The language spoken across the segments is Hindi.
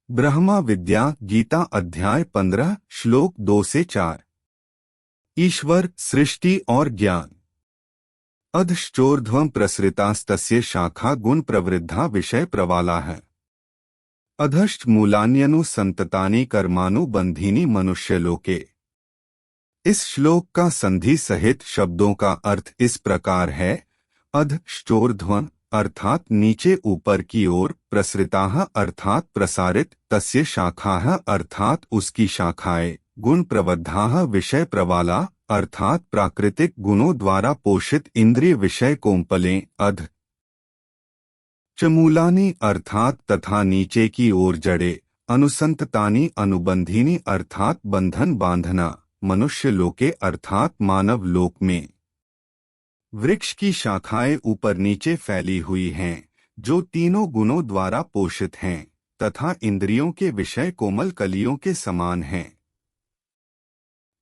ब्रह्मा विद्या गीता अध्याय 15 श्लोक 2 से 4। ईश्वर सृष्टि और ज्ञान। अधश्चोर्ध्वं प्रसृतास्तस्य शाखा गुण प्रवृद्धा विषय प्रवाला है। अधश्च मूलान्यनुसंततानि कर्मानुबंधीनि मनुष्यलोके। इस श्लोक का संधि सहित शब्दों का अर्थ इस प्रकार है। अधश्चोर्ध्वं अर्थात नीचे ऊपर की ओर, प्रसृताः अर्थात प्रसारित, तस्य शाखाः अर्थात उसकी शाखाएं, गुण प्रवद्धाः विषय प्रवाला अर्थात प्राकृतिक गुणों द्वारा पोषित इंद्रिय विषय कोंपलें। अध चमूलानि अर्थात तथा नीचे की ओर जड़े, अनुसंततानि अनुबंधीनि अर्थात बंधन बांधना, मनुष्य लोके अर्थात मानव लोक में। वृक्ष की शाखाएं ऊपर नीचे फैली हुई हैं, जो तीनों गुणों द्वारा पोषित हैं तथा इंद्रियों के विषय कोमल कलियों के समान हैं।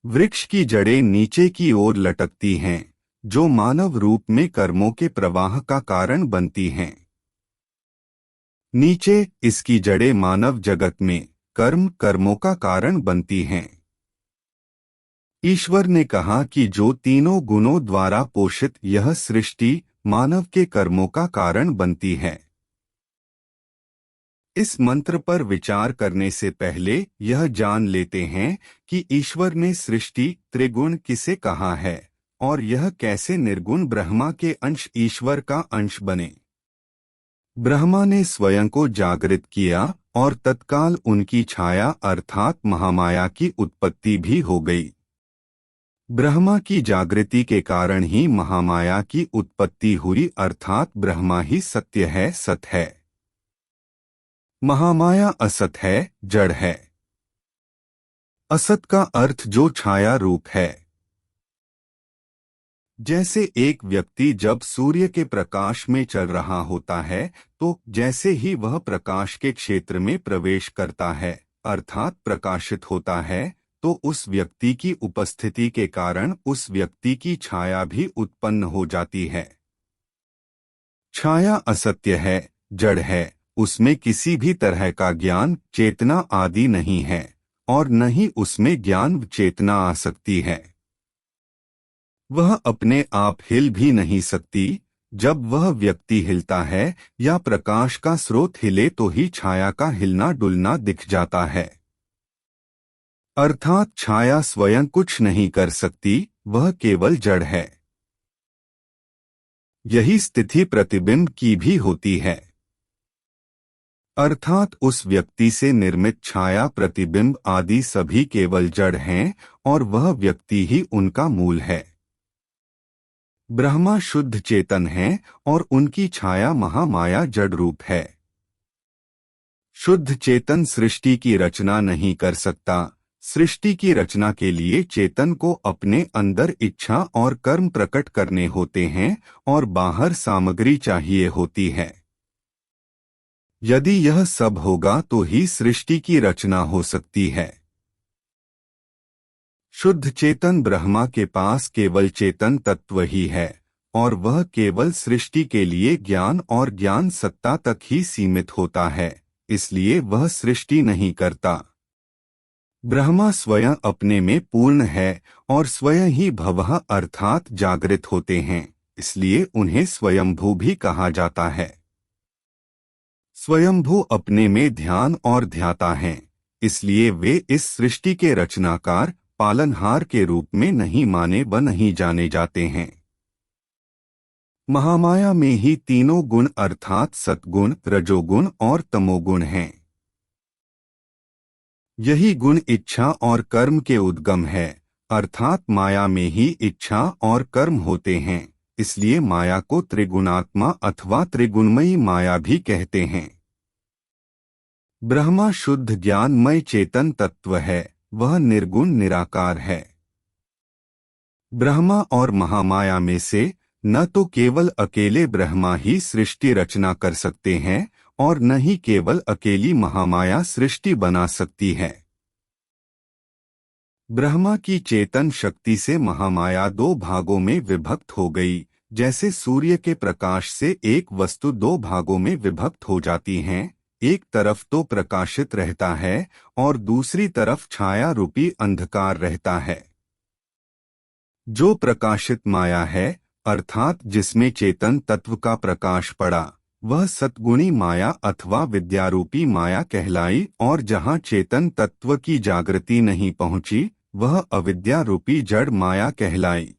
वृक्ष की जड़ें नीचे की ओर लटकती हैं, जो मानव रूप में कर्मों के प्रवाह का कारण बनती हैं। नीचे इसकी जड़ें मानव जगत में कर्मों का कारण बनती हैं। ईश्वर ने कहा कि जो तीनों गुणों द्वारा पोषित यह सृष्टि मानव के कर्मों का कारण बनती है। इस मंत्र पर विचार करने से पहले यह जान लेते हैं कि ईश्वर ने सृष्टि त्रिगुण किसे कहा है और यह कैसे निर्गुण ब्रह्मा के अंश ईश्वर का अंश बने। ब्रह्मा ने स्वयं को जागृत किया और तत्काल उनकी छाया अर्थात महामाया की उत्पत्ति भी हो गई। ब्रह्मा की जागृति के कारण ही महामाया की उत्पत्ति हुई अर्थात ब्रह्मा ही सत्य है, सत है। महामाया असत है, जड़ है। असत का अर्थ जो छाया रूप है। जैसे एक व्यक्ति जब सूर्य के प्रकाश में चल रहा होता है तो जैसे ही वह प्रकाश के क्षेत्र में प्रवेश करता है अर्थात प्रकाशित होता है, तो उस व्यक्ति की उपस्थिति के कारण उस व्यक्ति की छाया भी उत्पन्न हो जाती है। छाया असत्य है, जड़ है, उसमें किसी भी तरह का ज्ञान चेतना आदि नहीं है और न ही उसमें ज्ञान चेतना आ सकती है। वह अपने आप हिल भी नहीं सकती। जब वह व्यक्ति हिलता है या प्रकाश का स्रोत हिले तो ही छाया का हिलना डुलना दिख जाता है। अर्थात छाया स्वयं कुछ नहीं कर सकती, वह केवल जड़ है। यही स्थिति प्रतिबिंब की भी होती है। अर्थात उस व्यक्ति से निर्मित छाया प्रतिबिंब आदि सभी केवल जड़ हैं और वह व्यक्ति ही उनका मूल है। ब्रह्मा शुद्ध चेतन है और उनकी छाया महामाया जड़ रूप है। शुद्ध चेतन सृष्टि की रचना नहीं कर सकता। सृष्टि की रचना के लिए चेतन को अपने अंदर इच्छा और कर्म प्रकट करने होते हैं और बाहर सामग्री चाहिए होती है। यदि यह सब होगा तो ही सृष्टि की रचना हो सकती है। शुद्ध चेतन ब्रह्मा के पास केवल चेतन तत्व ही है और वह केवल सृष्टि के लिए ज्ञान और ज्ञान सत्ता तक ही सीमित होता है, इसलिए वह सृष्टि नहीं करता। ब्रह्मा स्वयं अपने में पूर्ण है और स्वयं ही भवः अर्थात जागृत होते हैं, इसलिए उन्हें स्वयंभू भी कहा जाता है। स्वयंभू अपने में ध्यान और ध्याता हैं, इसलिए वे इस सृष्टि के रचनाकार पालनहार के रूप में नहीं माने व नहीं जाने जाते हैं। महामाया में ही तीनों गुण अर्थात सत्गुण, रजोगुण और तमोगुण हैं। यही गुण इच्छा और कर्म के उद्गम है, अर्थात माया में ही इच्छा और कर्म होते हैं, इसलिए माया को त्रिगुणात्मा अथवा त्रिगुणमयी माया भी कहते हैं। ब्रह्मा शुद्ध ज्ञानमय चेतन तत्व है, वह निर्गुण निराकार है। ब्रह्मा और महामाया में से न तो केवल अकेले ब्रह्मा ही सृष्टि रचना कर सकते हैं और न ही केवल अकेली महामाया सृष्टि बना सकती है। ब्रह्मा की चेतन शक्ति से महामाया दो भागों में विभक्त हो गई, जैसे सूर्य के प्रकाश से एक वस्तु दो भागों में विभक्त हो जाती है, एक तरफ तो प्रकाशित रहता है और दूसरी तरफ छाया रूपी अंधकार रहता है। जो प्रकाशित माया है, अर्थात जिसमें चेतन तत्व का प्रकाश पड़ा, वह सतगुणी माया अथवा विद्यारूपी माया कहलाई, और जहाँ चेतन तत्व की जागृति नहीं पहुंची, वह अविद्यारूपी जड़ माया कहलाई।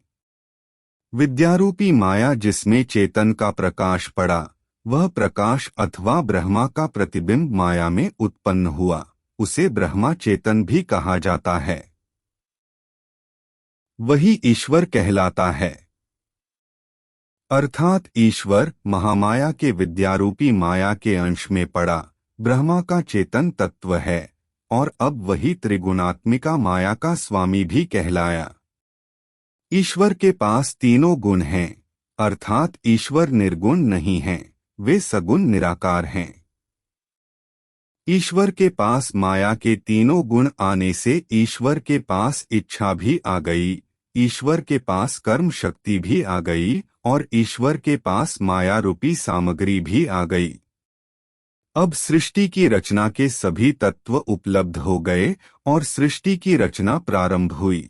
विद्यारूपी माया जिसमें चेतन का प्रकाश पड़ा, वह प्रकाश अथवा ब्रह्मा का प्रतिबिंब माया में उत्पन्न हुआ, उसे ब्रह्मा चेतन भी कहा जाता है। वही ईश्वर कहलाता है। अर्थात ईश्वर महामाया के विद्यारूपी माया के अंश में पड़ा, ब्रह्मा का चेतन तत्व है, और अब वही त्रिगुणात्मिका माया का स्वामी भी कहलाया। ईश्वर के पास तीनों गुण हैं, अर्थात ईश्वर निर्गुण नहीं हैं, वे सगुण निराकार हैं। ईश्वर के पास माया के तीनों गुण आने से ईश्वर के पास इच्छा भी आ गई, ईश्वर के पास कर्म शक्ति भी आ गई, और ईश्वर के पास माया रूपी सामग्री भी आ गई। अब सृष्टि की रचना के सभी तत्व उपलब्ध हो गए और सृष्टि की रचना प्रारंभ हुई।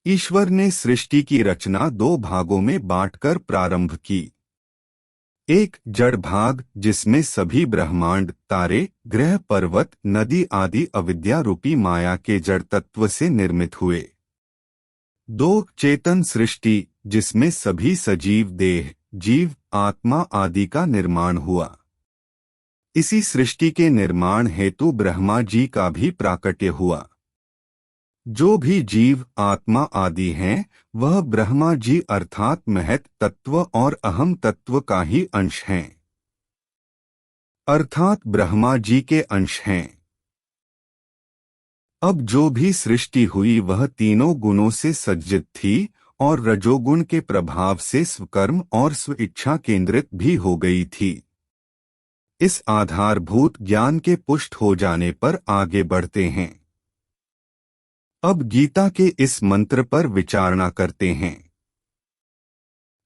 ईश्वर ने सृष्टि की रचना दो भागों में बांटकर प्रारंभ की। एक जड़ भाग, जिसमें सभी ब्रह्मांड, तारे, ग्रह, पर्वत, नदी आदि अविद्या रूपी माया के जड़ तत्व से निर्मित हुए। दो चेतन सृष्टि, जिसमें सभी सजीव देह, जीव, आत्मा आदि का निर्माण हुआ। इसी सृष्टि के निर्माण हेतु ब्रह्मा जी का भी प्राकट्य हुआ। जो भी जीव, आत्मा आदि हैं, वह ब्रह्मा जी अर्थात महत तत्व और अहम तत्व का ही अंश हैं, अर्थात ब्रह्मा जी के अंश हैं। अब जो भी सृष्टि हुई वह तीनों गुणों से सज्जित थी और रजोगुण के प्रभाव से स्वकर्म और स्वेच्छा केंद्रित भी हो गई थी। इस आधारभूत ज्ञान के पुष्ट हो जाने पर आगे बढ़ते हैं। अब गीता के इस मंत्र पर विचारणा करते हैं।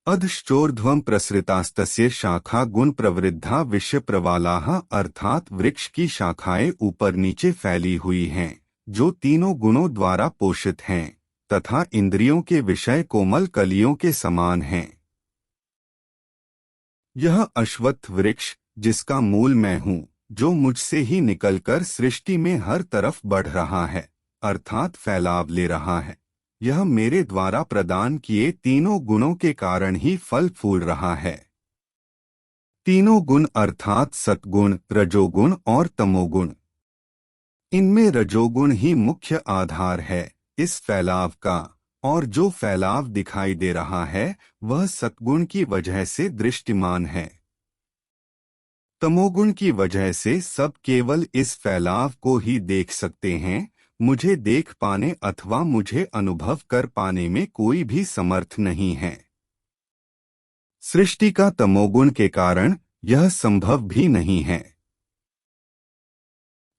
अधश्चोर्ध्वं प्रसृतास्तस्य शाखा गुण प्रवृद्धा विषय प्रवालाः, अर्थात वृक्ष की शाखाएं ऊपर नीचे फैली हुई हैं, जो तीनों गुणों द्वारा पोषित हैं तथा इंद्रियों के विषय कोमल कलियों के समान हैं। यह अश्वत्थ वृक्ष, जिसका मूल मैं हूँ, जो मुझसे ही निकलकर सृष्टि में हर तरफ बढ़ रहा है, अर्थात फैलाव ले रहा है, यह मेरे द्वारा प्रदान किए तीनों गुणों के कारण ही फल फूल रहा है। तीनों गुण अर्थात सतगुण, रजोगुण और तमोगुण। इनमें रजोगुण ही मुख्य आधार है इस फैलाव का, और जो फैलाव दिखाई दे रहा है वह सतगुण की वजह से दृष्टिमान है। तमोगुण की वजह से सब केवल इस फैलाव को ही देख सकते हैं, मुझे देख पाने अथवा मुझे अनुभव कर पाने में कोई भी समर्थ नहीं है। सृष्टि का तमोगुण के कारण यह संभव भी नहीं है।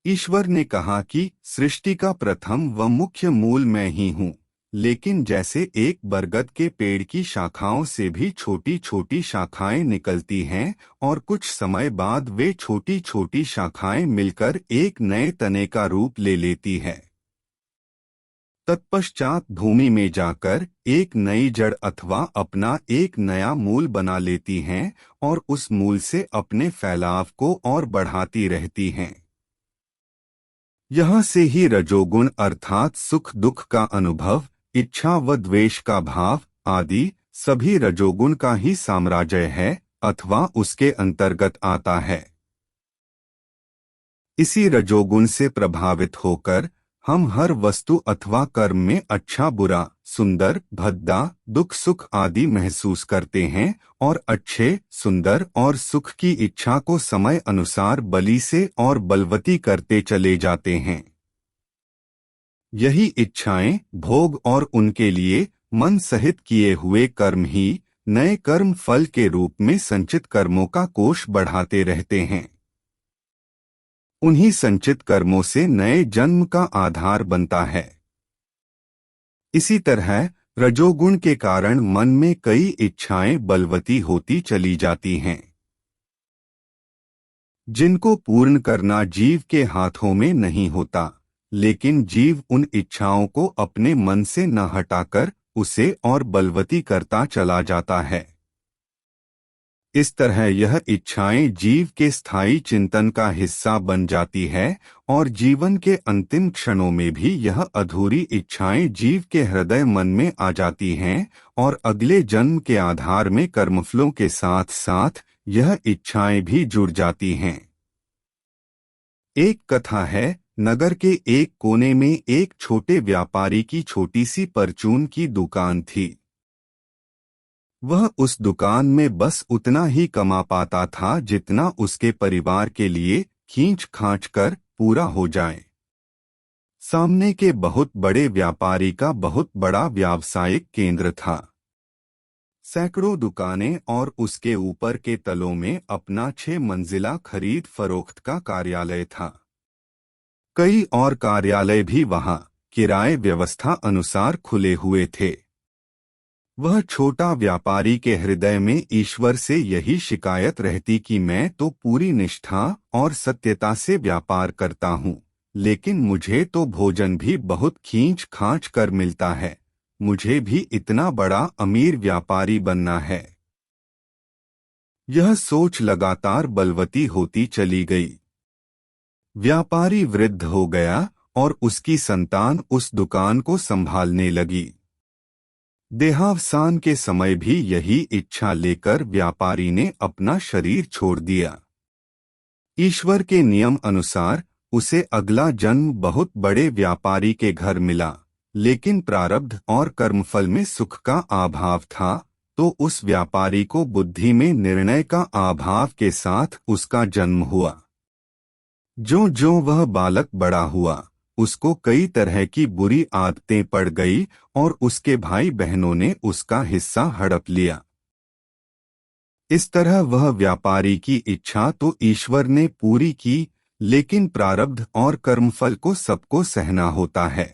ईश्वर ने कहा कि सृष्टि का प्रथम व मुख्य मूल मैं ही हूँ, लेकिन जैसे एक बरगद के पेड़ की शाखाओं से भी छोटी छोटी शाखाएं निकलती हैं और कुछ समय बाद वे छोटी छोटी शाखाएं मिलकर एक नए तने का रूप ले लेती है, तत्पश्चात भूमि में जाकर एक नई जड़ अथवा अपना एक नया मूल बना लेती हैं और उस मूल से अपने फैलाव को और बढ़ाती रहती हैं। यहाँ से ही रजोगुण अर्थात सुख दुख का अनुभव, इच्छा व द्वेष का भाव आदि सभी रजोगुण का ही साम्राज्य है अथवा उसके अंतर्गत आता है। इसी रजोगुण से प्रभावित होकर हम हर वस्तु अथवा कर्म में अच्छा बुरा, सुंदर भद्दा, दुख सुख आदि महसूस करते हैं और अच्छे, सुंदर और सुख की इच्छा को समय अनुसार बली से और बलवती करते चले जाते हैं। यही इच्छाएं, भोग और उनके लिए मन सहित किए हुए कर्म ही नए कर्म फल के रूप में संचित कर्मों का कोष बढ़ाते रहते हैं। उन्हीं संचित कर्मों से नए जन्म का आधार बनता है। इसी तरह रजोगुण के कारण मन में कई इच्छाएं बलवती होती चली जाती हैं। जिनको पूर्ण करना जीव के हाथों में नहीं होता, लेकिन जीव उन इच्छाओं को अपने मन से न हटाकर उसे और बलवती करता चला जाता है। इस तरह यह इच्छाएं जीव के स्थायी चिंतन का हिस्सा बन जाती है और जीवन के अंतिम क्षणों में भी यह अधूरी इच्छाएं जीव के हृदय मन में आ जाती हैं और अगले जन्म के आधार में कर्मफलों के साथ साथ यह इच्छाएं भी जुड़ जाती हैं। एक कथा है, नगर के एक कोने में एक छोटे व्यापारी की छोटी सी परचून की दुकान थी। वह उस दुकान में बस उतना ही कमा पाता था जितना उसके परिवार के लिए खींच खांच कर पूरा हो जाए। सामने के बहुत बड़े व्यापारी का बहुत बड़ा व्यावसायिक केंद्र था। सैकड़ों दुकानें और उसके ऊपर के तलों में अपना 6 मंजिला खरीद फरोख्त का कार्यालय था। कई और कार्यालय भी वहां किराए व्यवस्था अनुसार खुले हुए थे। वह छोटा व्यापारी के हृदय में ईश्वर से यही शिकायत रहती कि मैं तो पूरी निष्ठा और सत्यता से व्यापार करता हूँ, लेकिन मुझे तो भोजन भी बहुत खींच खांच कर मिलता है। मुझे भी इतना बड़ा अमीर व्यापारी बनना है। यह सोच लगातार बलवती होती चली गई। व्यापारी वृद्ध हो गया और उसकी संतान उस दुकान को संभालने लगी। देहावसान के समय भी यही इच्छा लेकर व्यापारी ने अपना शरीर छोड़ दिया। ईश्वर के नियम अनुसार उसे अगला जन्म बहुत बड़े व्यापारी के घर मिला, लेकिन प्रारब्ध और कर्मफल में सुख का अभाव था, तो उस व्यापारी को बुद्धि में निर्णय का अभाव के साथ उसका जन्म हुआ। जो जो वह बालक बड़ा हुआ, उसको कई तरह की बुरी आदतें पड़ गई और उसके भाई बहनों ने उसका हिस्सा हड़प लिया। इस तरह वह व्यापारी की इच्छा तो ईश्वर ने पूरी की, लेकिन प्रारब्ध और कर्मफल को सबको सहना होता है।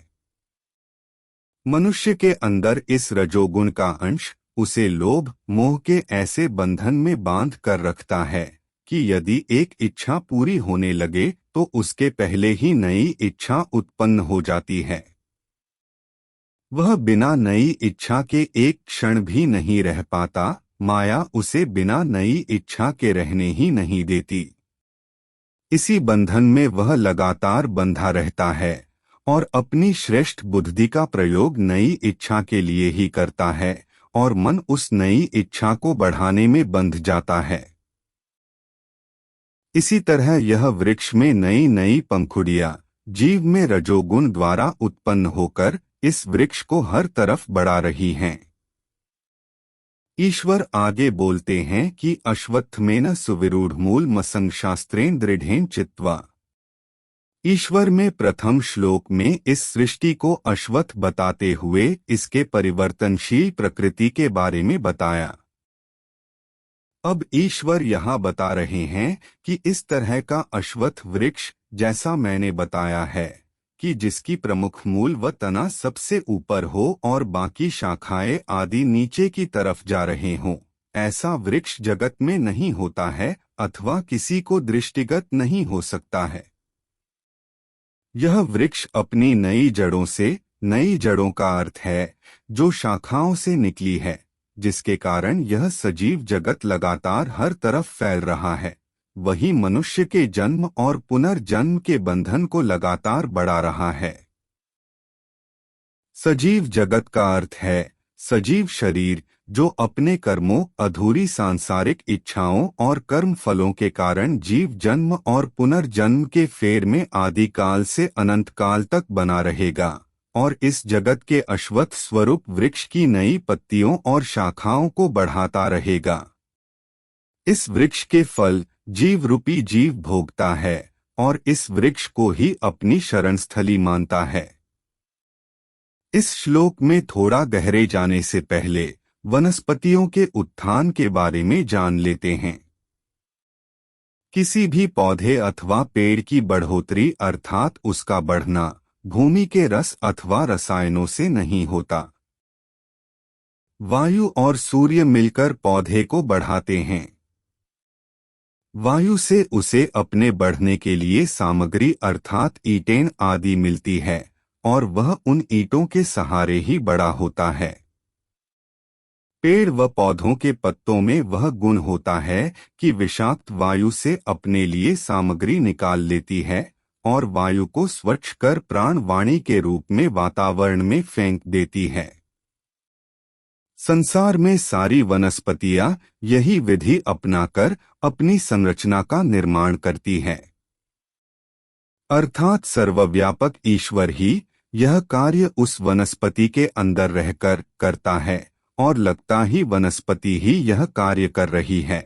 मनुष्य के अंदर इस रजोगुण का अंश उसे लोभ मोह के ऐसे बंधन में बांध कर रखता है कि यदि एक इच्छा पूरी होने लगे तो उसके पहले ही नई इच्छा उत्पन्न हो जाती है। वह बिना नई इच्छा के एक क्षण भी नहीं रह पाता। माया उसे बिना नई इच्छा के रहने ही नहीं देती। इसी बंधन में वह लगातार बंधा रहता है और अपनी श्रेष्ठ बुद्धि का प्रयोग नई इच्छा के लिए ही करता है और मन उस नई इच्छा को बढ़ाने में बंध जाता है। इसी तरह यह वृक्ष में नई नई पंखुड़ियां जीव में रजोगुण द्वारा उत्पन्न होकर इस वृक्ष को हर तरफ बढ़ा रही हैं। ईश्वर आगे बोलते हैं कि अश्वत्थमेन सुविरूढ़मूल मसंग शास्त्रेण दृढ़ेन चित्वा। ईश्वर में प्रथम श्लोक में इस सृष्टि को अश्वत्थ बताते हुए इसके परिवर्तनशील प्रकृति के बारे में बताया। अब ईश्वर यहाँ बता रहे हैं कि इस तरह का अश्वत्थ वृक्ष जैसा मैंने बताया है कि जिसकी प्रमुख मूल व तना सबसे ऊपर हो और बाकी शाखाएं आदि नीचे की तरफ जा रहे हों, ऐसा वृक्ष जगत में नहीं होता है अथवा किसी को दृष्टिगत नहीं हो सकता है। यह वृक्ष अपनी नई जड़ों से, नई जड़ों का अर्थ है जो शाखाओं से निकली है, जिसके कारण यह सजीव जगत लगातार हर तरफ फैल रहा है, वही मनुष्य के जन्म और पुनर्जन्म के बंधन को लगातार बढ़ा रहा है। सजीव जगत का अर्थ है सजीव शरीर, जो अपने कर्मों, अधूरी सांसारिक इच्छाओं और कर्म फलों के कारण जीव जन्म और पुनर्जन्म के फेर में आदिकाल से अनंत काल तक बना रहेगा और इस जगत के अश्वत्थ स्वरूप वृक्ष की नई पत्तियों और शाखाओं को बढ़ाता रहेगा। इस वृक्ष के फल जीव रूपी जीव भोगता है और इस वृक्ष को ही अपनी शरणस्थली मानता है। इस श्लोक में थोड़ा गहरे जाने से पहले वनस्पतियों के उत्थान के बारे में जान लेते हैं। किसी भी पौधे अथवा पेड़ की बढ़ोतरी अर्थात उसका बढ़ना भूमि के रस अथवा रसायनों से नहीं होता। वायु और सूर्य मिलकर पौधे को बढ़ाते हैं। वायु से उसे अपने बढ़ने के लिए सामग्री अर्थात ईंटें आदि मिलती है और वह उन ईंटों के सहारे ही बड़ा होता है। पेड़ व पौधों के पत्तों में वह गुण होता है कि विषाक्त वायु से अपने लिए सामग्री निकाल लेती है और वायु को स्वच्छ कर प्राणवाणी के रूप में वातावरण में फेंक देती है। संसार में सारी वनस्पतियां यही विधि अपनाकर अपनी संरचना का निर्माण करती है, अर्थात सर्वव्यापक ईश्वर ही यह कार्य उस वनस्पति के अंदर रहकर करता है और लगता ही वनस्पति ही यह कार्य कर रही है।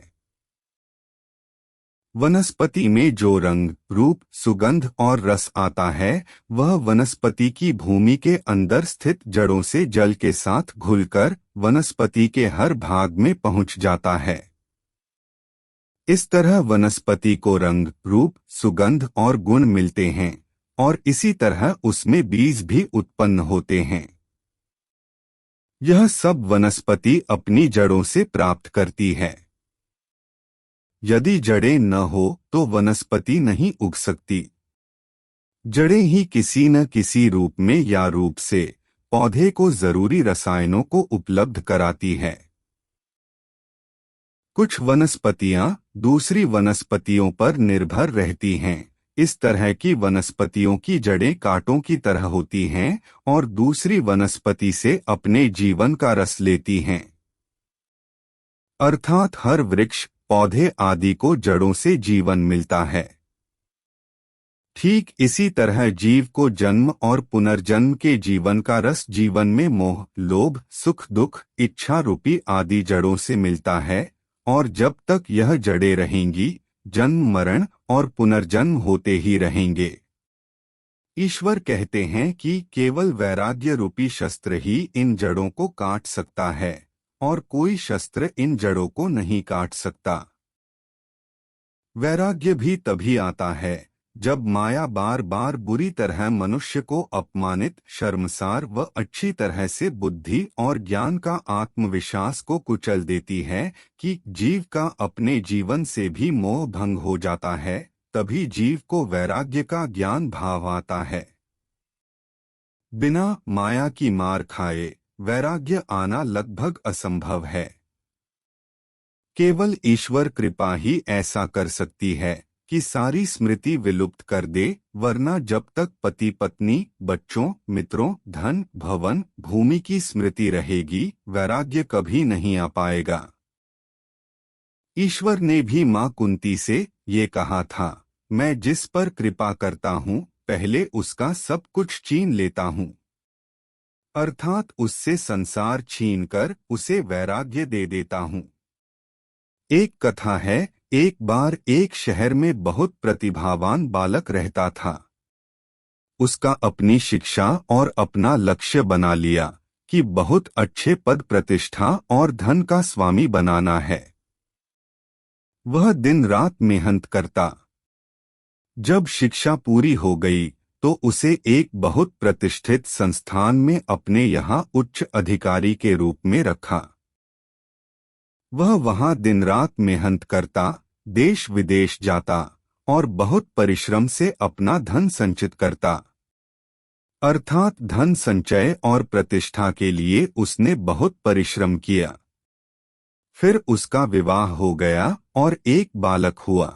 वनस्पति में जो रंग, रूप, सुगंध और रस आता है वह वनस्पति की भूमि के अंदर स्थित जड़ों से जल के साथ घुलकर वनस्पति के हर भाग में पहुंच जाता है। इस तरह वनस्पति को रंग, रूप, सुगंध और गुण मिलते हैं और इसी तरह उसमें बीज भी उत्पन्न होते हैं। यह सब वनस्पति अपनी जड़ों से प्राप्त करती है। यदि जड़ें न हो तो वनस्पति नहीं उग सकती। जड़ें ही किसी न किसी रूप में या रूप से पौधे को जरूरी रसायनों को उपलब्ध कराती है। कुछ वनस्पतियां दूसरी वनस्पतियों पर निर्भर रहती हैं। इस तरह की वनस्पतियों की जड़ें कांटों की तरह होती हैं और दूसरी वनस्पति से अपने जीवन का रस लेती हैं। अर्थात हर वृक्ष, पौधे आदि को जड़ों से जीवन मिलता है। ठीक इसी तरह जीव को जन्म और पुनर्जन्म के जीवन का रस जीवन में मोह, लोभ, सुख, दुख, इच्छा रूपी आदि जड़ों से मिलता है और जब तक यह जड़ें रहेंगी जन्म, मरण और पुनर्जन्म होते ही रहेंगे। ईश्वर कहते हैं कि केवल वैराग्य रूपी शस्त्र ही इन जड़ों को काट सकता है और कोई शस्त्र इन जड़ों को नहीं काट सकता। वैराग्य भी तभी आता है जब माया बार बार बुरी तरह मनुष्य को अपमानित, शर्मसार व अच्छी तरह से बुद्धि और ज्ञान का आत्मविश्वास को कुचल देती है कि जीव का अपने जीवन से भी मोह भंग हो जाता है। तभी जीव को वैराग्य का ज्ञान भाव आता है। बिना माया की मार खाए वैराग्य आना लगभग असंभव है। केवल ईश्वर कृपा ही ऐसा कर सकती है कि सारी स्मृति विलुप्त कर दे, वरना जब तक पति पत्नी, बच्चों, मित्रों, धन, भवन, भूमि की स्मृति रहेगी वैराग्य कभी नहीं आ पाएगा। ईश्वर ने भी मां कुंती से ये कहा था, मैं जिस पर कृपा करता हूँ पहले उसका सब कुछ छीन लेता हूँ, अर्थात उससे संसार छीनकर उसे वैराग्य दे देता हूँ। एक कथा है, एक बार एक शहर में बहुत प्रतिभावान बालक रहता था। उसका अपनी शिक्षा और अपना लक्ष्य बना लिया कि बहुत अच्छे पद, प्रतिष्ठा और धन का स्वामी बनाना है। वह दिन रात मेहनत करता। जब शिक्षा पूरी हो गई तो उसे एक बहुत प्रतिष्ठित संस्थान में अपने यहाँ उच्च अधिकारी के रूप में रखा। वह वहाँ दिन रात मेहनत करता, देश विदेश जाता और बहुत परिश्रम से अपना धन संचित करता। अर्थात धन संचय और प्रतिष्ठा के लिए उसने बहुत परिश्रम किया। फिर उसका विवाह हो गया और एक बालक हुआ।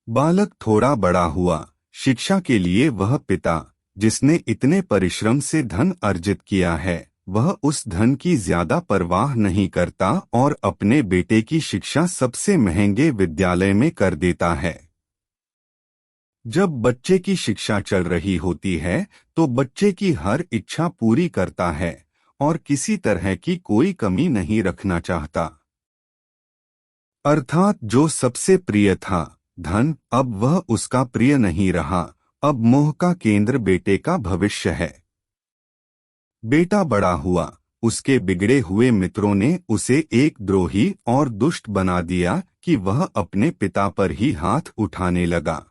बालक थोड़ा बड़ा हुआ। शिक्षा के लिए वह पिता, जिसने इतने परिश्रम से धन अर्जित किया है, वह उस धन की ज्यादा परवाह नहीं करता और अपने बेटे की शिक्षा सबसे महंगे विद्यालय में कर देता है। जब बच्चे की शिक्षा चल रही होती है तो बच्चे की हर इच्छा पूरी करता है और किसी तरह की कोई कमी नहीं रखना चाहता। अर्थात जो सबसे प्रिय था, धन, अब वह उसका प्रिय नहीं रहा। अब मोह का केंद्र बेटे का भविष्य है। बेटा बड़ा हुआ। उसके बिगड़े हुए मित्रों ने उसे एक द्रोही और दुष्ट बना दिया कि वह अपने पिता पर ही हाथ उठाने लगा।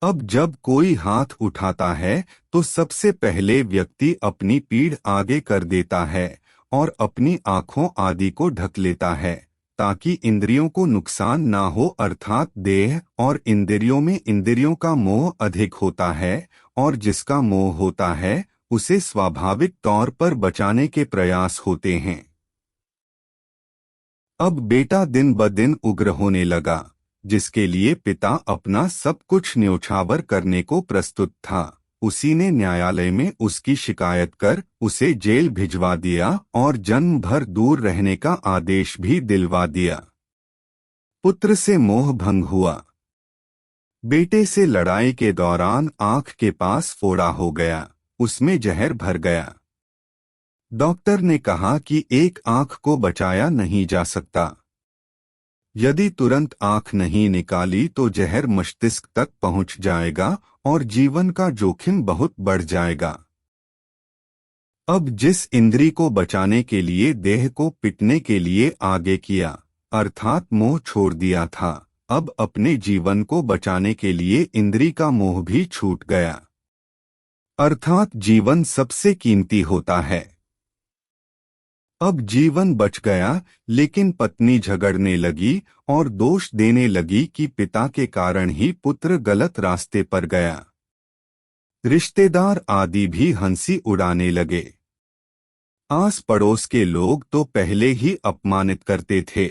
अब जब कोई हाथ उठाता है तो सबसे पहले व्यक्ति अपनी पीठ आगे कर देता है और अपनी आंखों आदि को ढक लेता है, ताकि इंद्रियों को नुकसान ना हो, अर्थात देह और इंद्रियों में इंद्रियों का मोह अधिक होता है और जिसका मोह होता है उसे स्वाभाविक तौर पर बचाने के प्रयास होते हैं। अब बेटा दिन ब दिन उग्र होने लगा, जिसके लिए पिता अपना सब कुछ न्योछावर करने को प्रस्तुत था। उसी ने न्यायालय में उसकी शिकायत कर उसे जेल भिजवा दिया और जन्म भर दूर रहने का आदेश भी दिलवा दिया। पुत्र से मोह भंग हुआ। बेटे से लड़ाई के दौरान आंख के पास फोड़ा हो गया, उसमें जहर भर गया। डॉक्टर ने कहा कि एक आंख को बचाया नहीं जा सकता। यदि तुरंत आंख नहीं निकाली तो जहर मस्तिष्क तक पहुंच जाएगा और जीवन का जोखिम बहुत बढ़ जाएगा। अब जिस इंद्री को बचाने के लिए देह को पिटने के लिए आगे किया, अर्थात मोह छोड़ दिया था, अब अपने जीवन को बचाने के लिए इंद्री का मोह भी छूट गया, अर्थात जीवन सबसे कीमती होता है। अब जीवन बच गया, लेकिन पत्नी झगड़ने लगी और दोष देने लगी कि पिता के कारण ही पुत्र गलत रास्ते पर गया। रिश्तेदार आदि भी हंसी उड़ाने लगे। आस पड़ोस के लोग तो पहले ही अपमानित करते थे।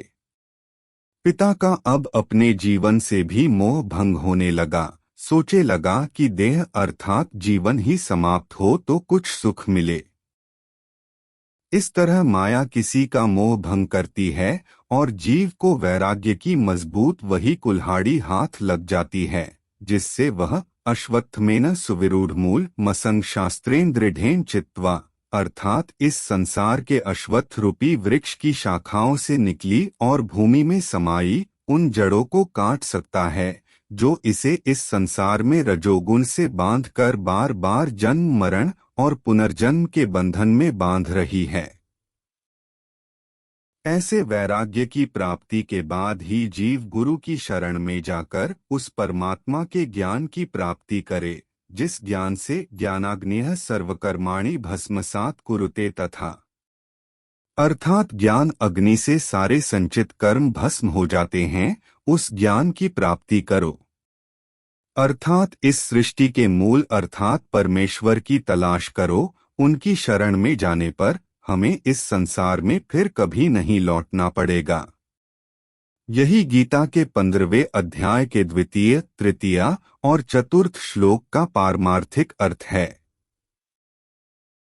पिता का अब अपने जीवन से भी मोह भंग होने लगा। सोचे लगा कि देह अर्थात जीवन ही समाप्त हो तो कुछ सुख मिले। इस तरह माया किसी का मोह भंग करती है और जीव को वैराग्य की मजबूत वही कुल्हाड़ी हाथ लग जाती है, जिससे वह अश्वत्थमेन सुविरूढ़ मूल मसंग शास्त्रेण दृढ़ेन चित्वा, अर्थात इस संसार के अश्वत्थ रूपी वृक्ष की शाखाओं से निकली और भूमि में समाई उन जड़ों को काट सकता है जो इसे इस संसार में रजोगुण से बांधकर बार बार जन्म मरण और पुनर्जन्म के बंधन में बांध रही है। ऐसे वैराग्य की प्राप्ति के बाद ही जीव गुरु की शरण में जाकर उस परमात्मा के ज्ञान की प्राप्ति करे, जिस ज्ञान से ज्ञानाग्नेयः सर्वकर्माणि भस्मसात् कुरुते तथा, अर्थात ज्ञान अग्नि से सारे संचित कर्म भस्म हो जाते हैं, उस ज्ञान की प्राप्ति करो। अर्थात इस सृष्टि के मूल अर्थात परमेश्वर की तलाश करो। उनकी शरण में जाने पर हमें इस संसार में फिर कभी नहीं लौटना पड़ेगा। यही गीता के 15वें अध्याय के द्वितीय, तृतीय और चतुर्थ श्लोक का पारमार्थिक अर्थ है।